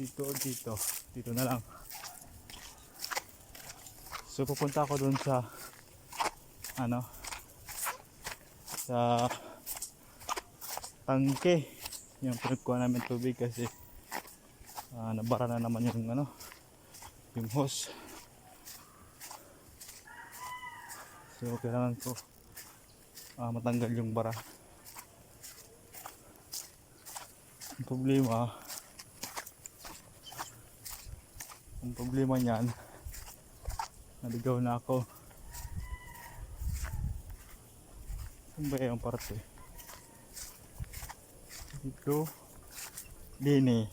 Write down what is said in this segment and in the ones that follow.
Dito na lang. So pupunta ako doon sa sa tangke, yung pinagkuha namin tubig kasi nabara na naman yung hose. So kailangan ko matanggal yung bara. Ang problema niyan, naligaw na ako. Saan ba yung parte? Dito. Dini.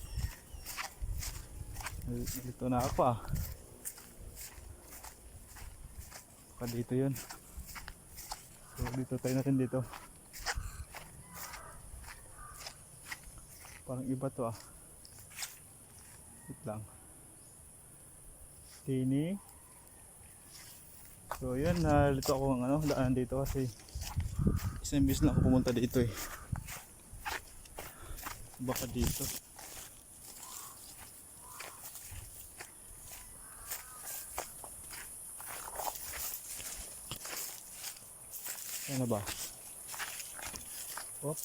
Dito na ako Baka dito yun. So dito tayo natin dito. Parang iba to Wait lang. Dini. So yun, nalito ako ng daan dito kasi isang bis na ako pumunta dito Baka dito. Ano ba? Oh.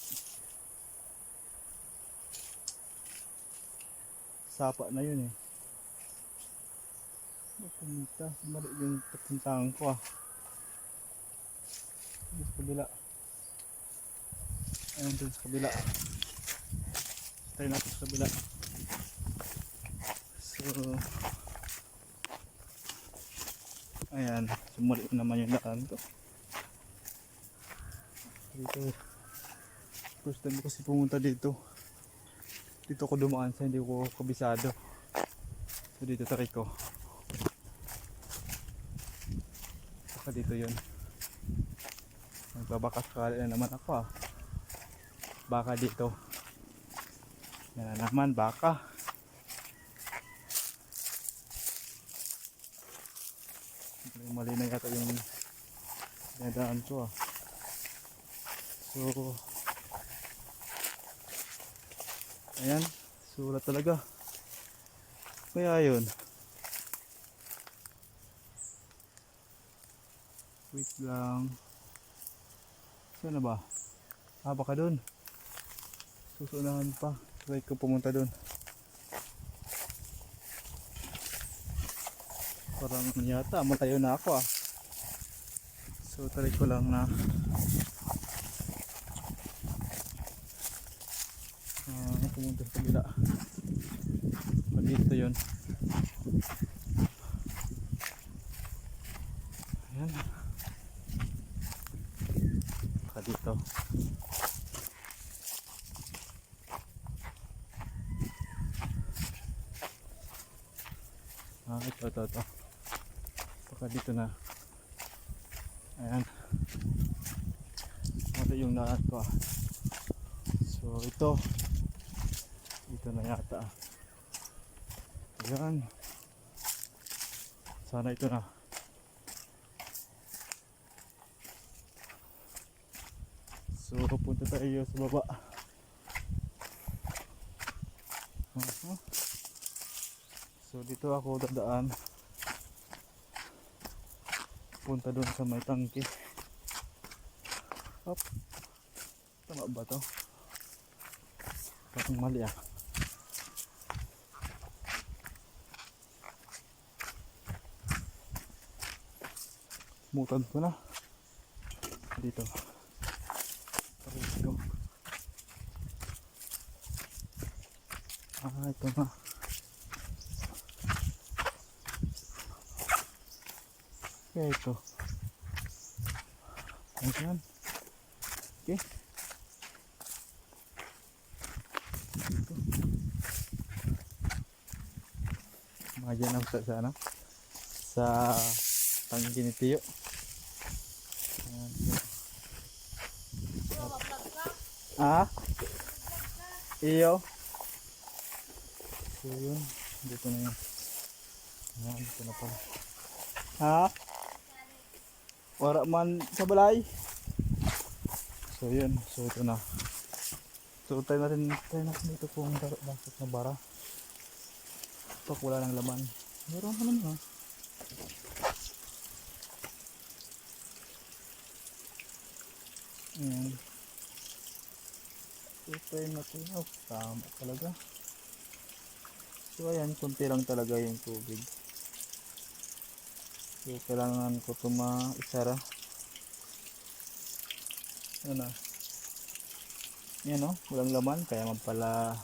Sapa na yun Pumunta, mali yung papuntahan ko Sa kabila. Ayun dun sa kabila. Tayo natin sa kabila. So ayan, sumuli naman yung daan ko. Dito. First time ko kasi pumunta dito. Dito ko dumaan sa hindi ko kabisado. So dito tarik ko. Baka dito yun. Magbabakas kali na naman ako Baka dito. Yan na naman, baka. Mali na yata yung dinadaan ko So ayan, sulat talaga. Kaya yun. Wait lang. Saan na ba? Baka dun. Susunahan pa. Try ko pumunta dun. Parang yata matayo na ako So try ko lang na pumunta sa kabila. Dito yun. Ayan. Baka dito. Ito. Baka dito na. Ayan. Ito yung daan ko So ito na yata Ayan. Sana ito na. So punta tayo sa baba. So dito ako dadaan. Punta doon sa may tangke. Hop. Tama ba to? Parang mali Mutan ko na. Dito. Ito na. Kaya ito. Ayan. Okay. Mga dyan ang sa tangke ni Tiyo. Iyo. So yun, dito na yun. Dito na pala. Wala man sa balay. So yun, so ito na. So tayo natin dito kung bakit na bara. Pag wala ng laman. Meron naman ha. Ayan. Try natin. Oh, tama talaga. So ayan, kunti lang talaga yung tubig. So kailangan ko ito maisara. Ano? Yan o, walang laman. Kaya pala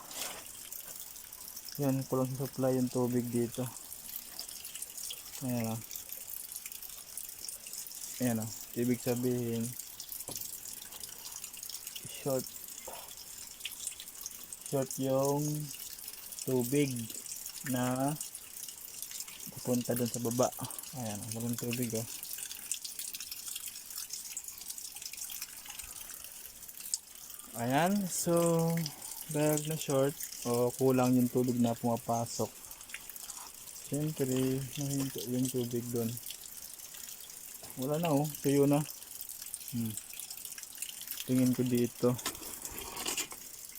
yan, kulang sa supply yung tubig dito. Ayan o. Ayan o. Ibig sabihin short yung tubig na pupunta dun sa baba. Ayan, walang tubig oh. Ayan, so dahil na short o kulang yung tubig na pumapasok, syempre nahinto yung tubig dun. Wala na oh, tuyo na. Tingin ko dito.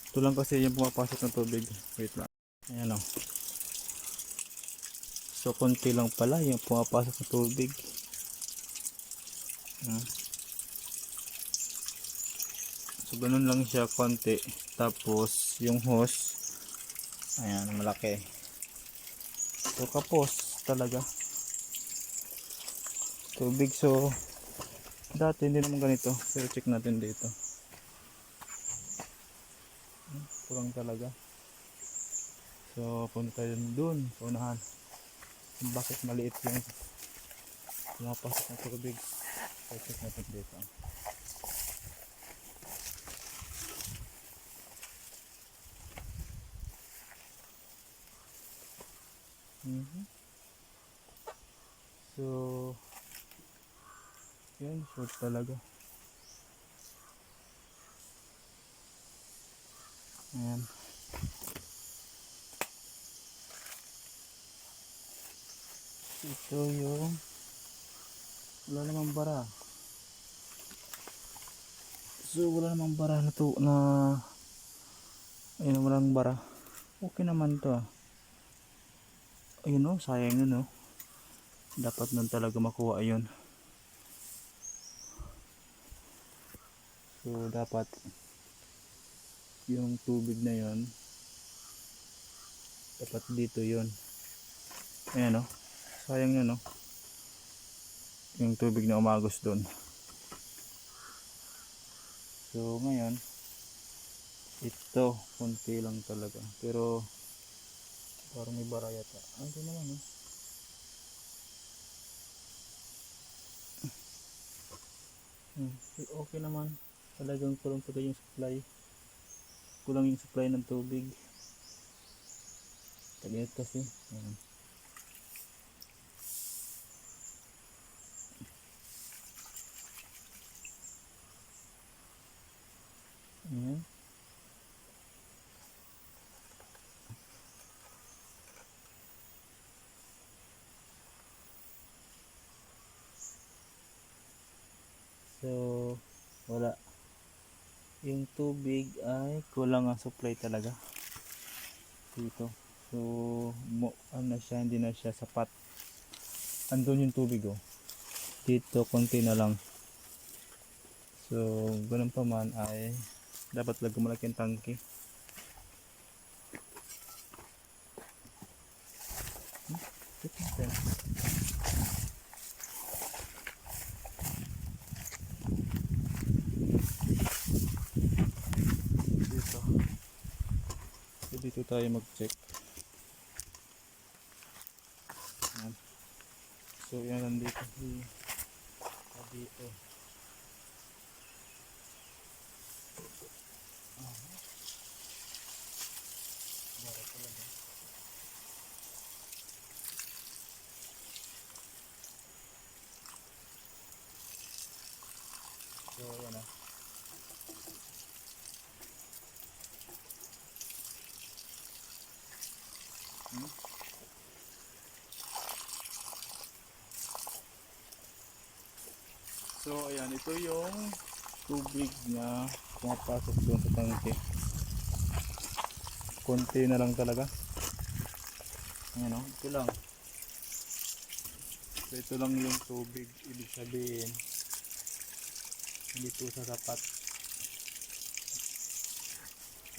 Ito lang kasi yung pumapasok ng tubig. Wait lang. Ayan oh. So konti lang pala yung pumapasok ng tubig. So ganun lang siya konti. Tapos yung hose, ayan, malaki. So kapos talaga tubig. So dati hindi naman ganito, pero check natin dito. Kurang talaga. So punta tayo dun sa unahan. Bakit maliit yung pumapasok ng tubig? So check natin dito. So yan, short talaga. Ayan. Ito yung wala namang bara. So wala namang bara na to na ayun, walang bara. Okay naman to ah. Ayun o, sayang yun o. Dapat nun talaga makuha ayun. So dapat yung tubig na yun, dapat dito yun. Ayan o, sayang yun o. Yung tubig na umagos dun. So ngayon, ito kunti lang talaga. Pero parang may bara yata. Ito naman o. Okay naman. Talagang kulang talaga yung supply. Kulang yung supply ng tubig. Tag-init kasi. Ayan. Ayan. So wala. Yung tubig ay kulang ang supply talaga dito. So ano siya, hindi na siya sapat. Andun yung tubig oh. Dito konti na lang. So ganun pa man ay dapat lagyan malaki ang tangke. Dito tayo mag-check. So yan, nandito dito. Bara talaga. So yan ah. So ayan, ito yung tubig na pumapasok doon sa tangke. Konti na lang talaga. Ayan o, ito lang. So ito lang yung tubig, ibig sabihin hindi ito sasapat.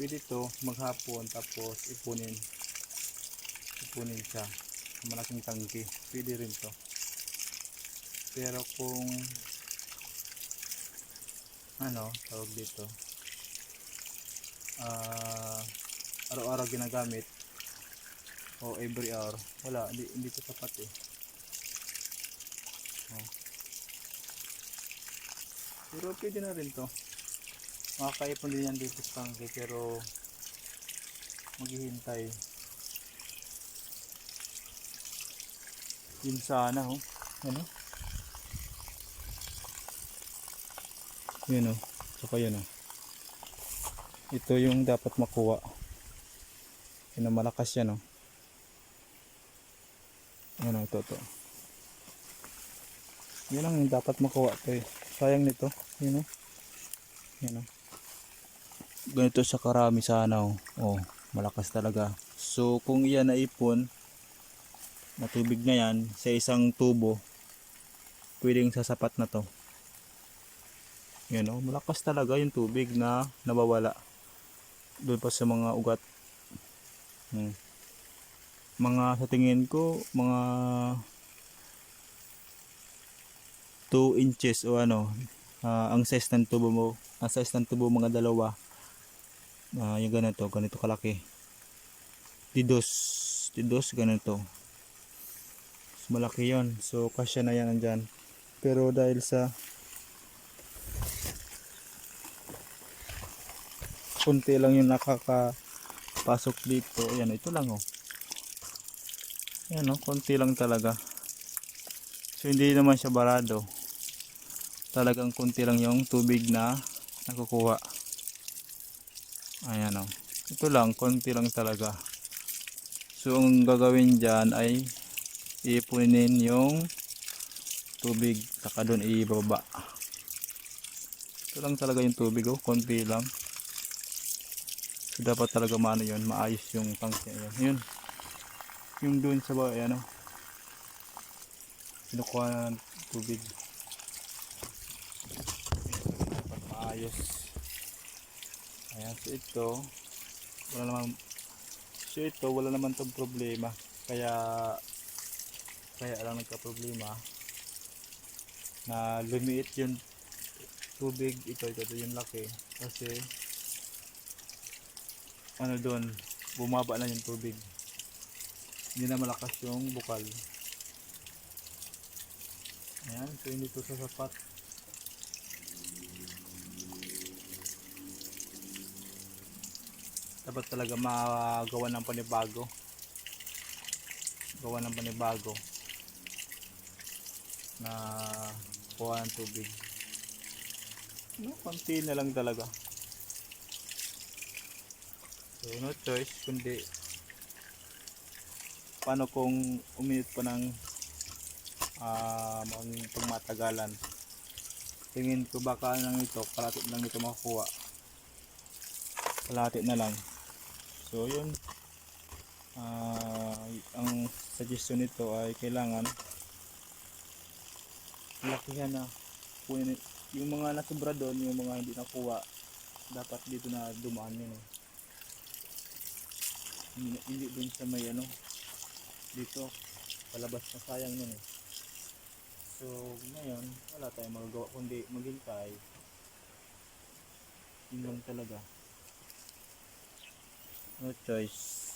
Pwede ito maghapon tapos ipunin siya sa malaking tangke, pwede rin to. Pero kung ano tawag dito, araw-araw ginagamit o every hour, wala, hindi ito sapat eh. Pero pwede na rin to, makakaipon din yan dito sa tangke, pero maghihintay. Yun sana oh, ano, yun oh, saka yun oh, ito yung dapat makuha. Yun oh, malakas yan oh, yun oh, ito. Yun ang dapat makuha to eh, sayang nito, yun oh, yun oh. Ganito siya karami sana oh. Oh, malakas talaga. So kung iyan naipon na tubig na yan sa isang tubo, pwedeng sasapat na to. Yan oh, malakas talaga yung tubig na nabawala doon pa sa mga ugat. Mga sa tingin ko mga 2 inches o ano, ang size ng tubo mo, ang size ng tubo mga dalawa. Yung ganito kalaki. Tidos ganito. So, malaki yon. So kasya na yan andyan. Pero dahil sa kunti lang yung nakakapasok dito, ayan, ito lang oh. Ayan oh, kunti lang talaga. So hindi naman siya barado. Talagang kunti lang yung tubig na nakukuha. Ayan oh. Ito lang, konti lang talaga. So ang gagawin dyan ay ipunin yung tubig, saka doon ibaba. Ito lang talaga yung tubig oh, konti lang. So dapat talaga maano yun, maayos yung tangke. Ayan. Yun. Yung doon sa baba, ayan oh. Sinukuha na ng tubig. Dapat maayos. Ayan, so ito wala naman tong problema, kaya lang nagka-problema na lumiit yung tubig. Ito yung laki kasi ano doon, bumaba na yung tubig, hindi na malakas yung bukal. Ayan, so hindi ito sasapat. Dapat talaga magawa ng panibago, na kuha ng tubig. No, konti na lang talaga. So no choice kundi paano kung uminit pa ng pagmatagalan. Tingin ko baka lang ito, kalahati lang ito makukuha, kalahati na lang. So yun, ang suggestion nito ay kailangan lakihan na punin yung mga nasobra doon, yung mga hindi nakuha, dapat dito na dumaan yun eh. Hindi doon sa may ano, dito palabas na, sayang yun eh. So ngayon wala tayong magagawa kundi maghintay. Yun lang talaga, no choice.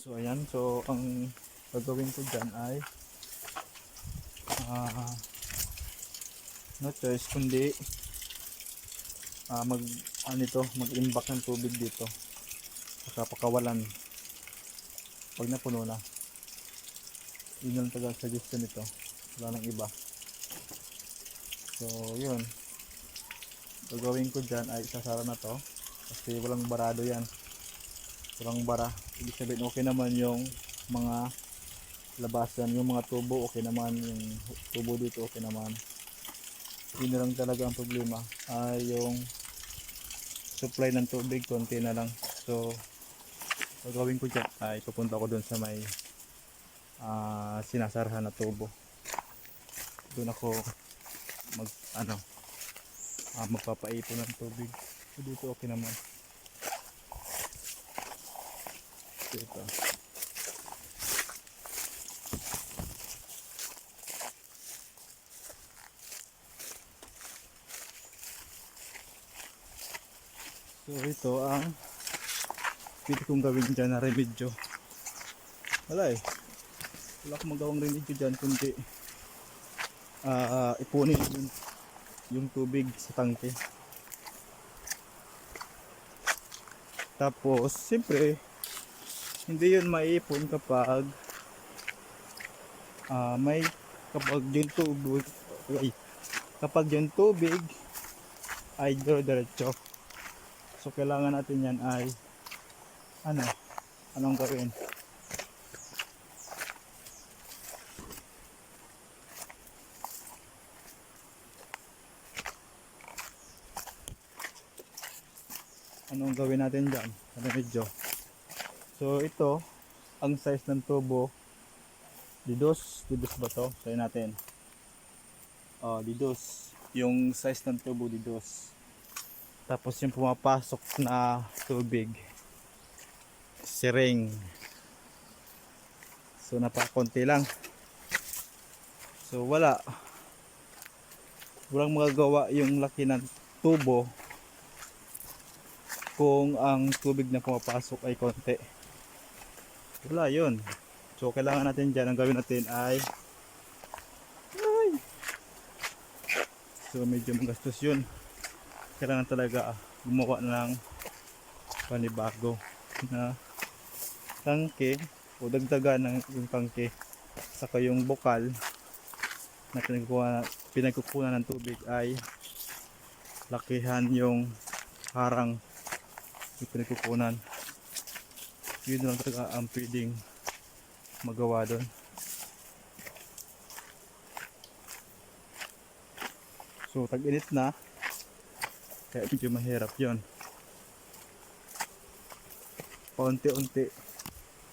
So ayan, so ang gagawin ko dyan ay no choice kundi mag-imbak ng tubig dito, saka pakawalan pag napuno na. Yun lang talaga suggestion nito, wala nang iba. So yun, gagawin ko dyan ay isasara na to kasi walang barado yan, walang bara. Ibig sabihin okay naman yung mga labasan, yung mga tubo okay naman, yung tubo dito okay naman. Yun lang talaga ang problema ay yung supply ng tubig, konti na lang. So gagawin ko dyan ay pupunta ko doon sa may sinasarahan na tubo. Doon ako mag magpapaipon ng tubig. So dito okay naman. Dito. So ito ang pwede kong gawin dyan na remedyo. Wala akong magawang remedyo dyan kundi ipunin yung tubig sa tangke. Tapos siyempre hindi yun maiipon kapag kapag yung tubig ay diretso. So kailangan natin yan ay anong gawin? Anong gawin natin dyan? Medyo. So ito, ang size ng tubo, didos ba to? Try natin. Didos. Yung size ng tubo, didos. Tapos yung pumapasok na tubig, siring. So napakonti lang. So walang magagawa yung laki ng tubo kung ang tubig na pumapasok ay konti. Wala yun. So kailangan natin dyan, ang gawin natin ay so medyo magastos yun. Kailangan talaga gumawa ng panibago na tangke o dagdagan ng yung tangke, saka yung bukal na pinagkukunan ng tubig ay lakihan yung harang yung pinagkukunan. Yun lang talaga ang pwedeng magawa doon. So tag-init na, kaya medyo mahirap yon. Paunti-unti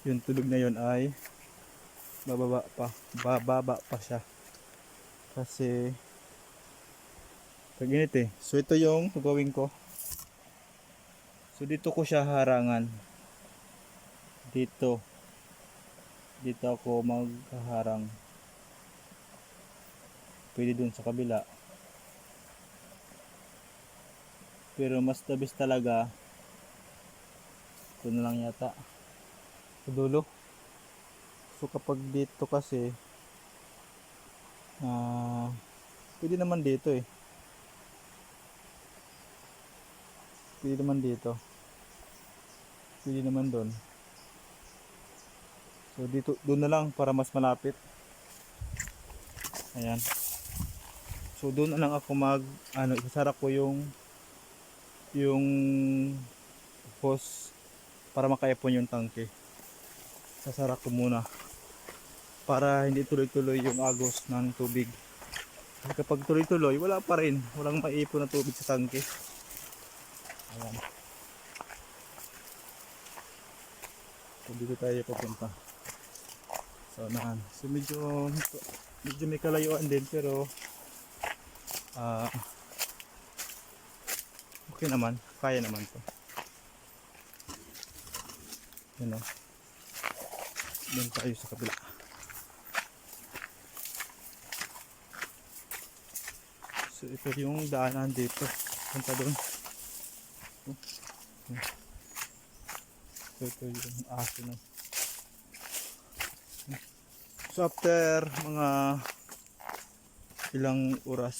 yung tubig na yon ay bababa pa siya kasi tag-init So ito yung gagawin ko. So dito ko siya harangan, dito ako maghaharang. Pwede dun sa kabila, pero mas tabis talaga ito na lang yata sa dulo. So kapag dito kasi pwede naman dito pwede naman dito, pwede naman doon. So dito, doon na lang para mas malapit. Ayan. So doon na lang ako isasara ko yung hose para makaipon yung tangke. Sasara ko muna para hindi tuloy-tuloy yung agos ng tubig. Kasi kapag tuloy-tuloy, wala pa rin, walang maipon na tubig sa tangke. Ayan. So dito tayo papunta. So naan. So medyo may kalayuan din, pero okay naman, kaya naman to. Yan doon tayo sa kabila. So ito yung daanan dito, punta doon. So ito yung aso na. So after mga ilang oras,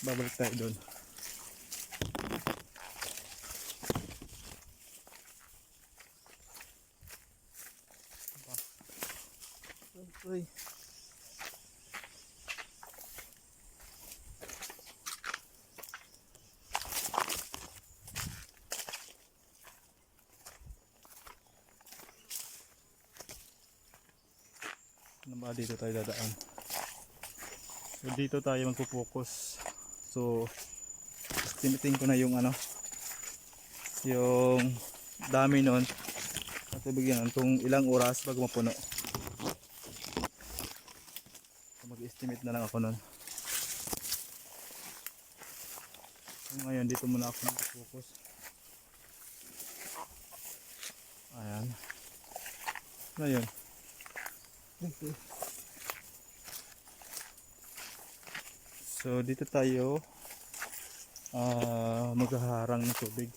babalik tayo doon. Uy. Ano ba dito tayo dadaan? So dito tayo magpo-focus. So Tinitin ko na yung ano, yung dami nun. At ibigyan kung ilang oras bago mapuno. So, mag-estimate na lang ako nun. So, ngayon dito muna ako mag-focus. Ayan. Ngayon. So dito tayo maghaharang ng tubig.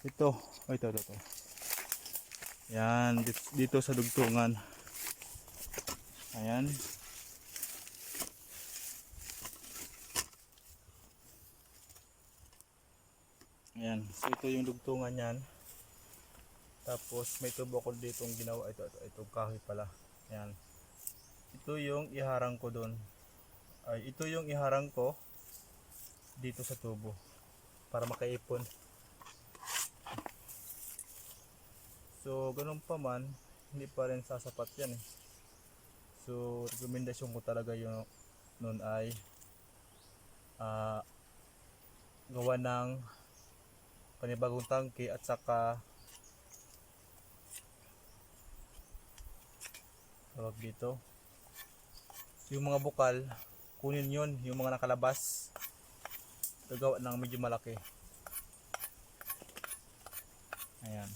Ito. Ito. Yan, dito sa dugtungan. Ayan. Ayan. So ito yung dugtungan yan. Tapos may tubo ko ditong ginawa. Itong kahoy pala. Ayan. Ito yung iharang ko doon. Ito yung iharang ko dito sa tubo para makaipon. So ganun pa man, hindi pa rin sasapat yan eh. So rekomendasyon ko talaga yung nun ay gawa ng panibagong tangke at saka tawag dito yung mga bukal, kunin yun, yung mga nakalabas, gagawa ng medyo malaki. Ayan.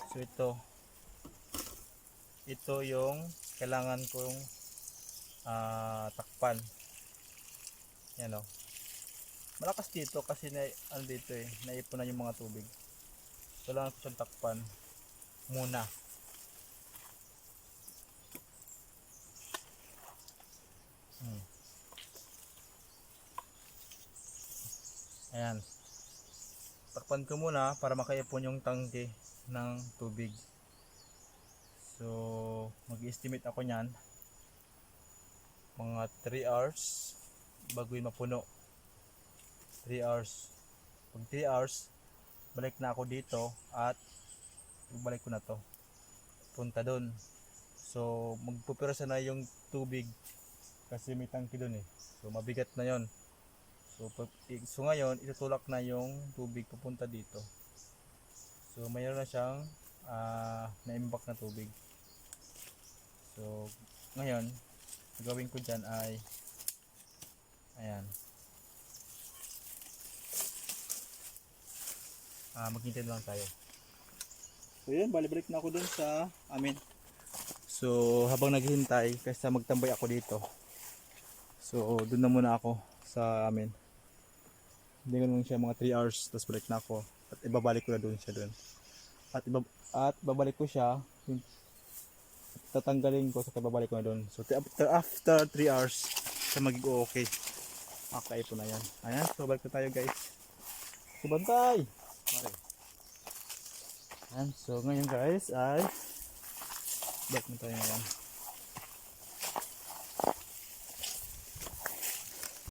So ito yung kailangan kong takpan. Yan o. Malakas dito kasi ano dito eh, naipon na yung mga tubig. Kailangan ko siyang takpan muna. Ayan. Takpan ko muna para makaipon yung tangke ng tubig. So mag-estimate ako niyan mga 3 hours bago yun mapuno. 3 hours. Pag 3 hours, balik na ako dito at balik ko na to. Punta doon. So magpupirasa na yung tubig kasi may tangke doon eh. So mabigat na yon. So ngayon, itutulak na yung tubig pupunta dito. So mayroon na siyang naimbak na tubig. So ngayon, gagawin ko dyan ay ayan. Maghintay lang tayo. So yun, balik na ako dun sa amin. So habang naghihintay, kasi magtambay ako dito. So dun na muna ako sa amin. Hindi ko naman siya mga 3 hours, tapos balik na ako. At ibabalik ko na dun siya dun. At babalik ko siya, tatanggalin ko sa babalik ko na dun. So after 3 hours, siya magiging okay. Makaipon na yan. Ayan, so balik na tayo guys. So bantay! Okay. Ayan, so ngayon guys ay balik na tayo ngayon.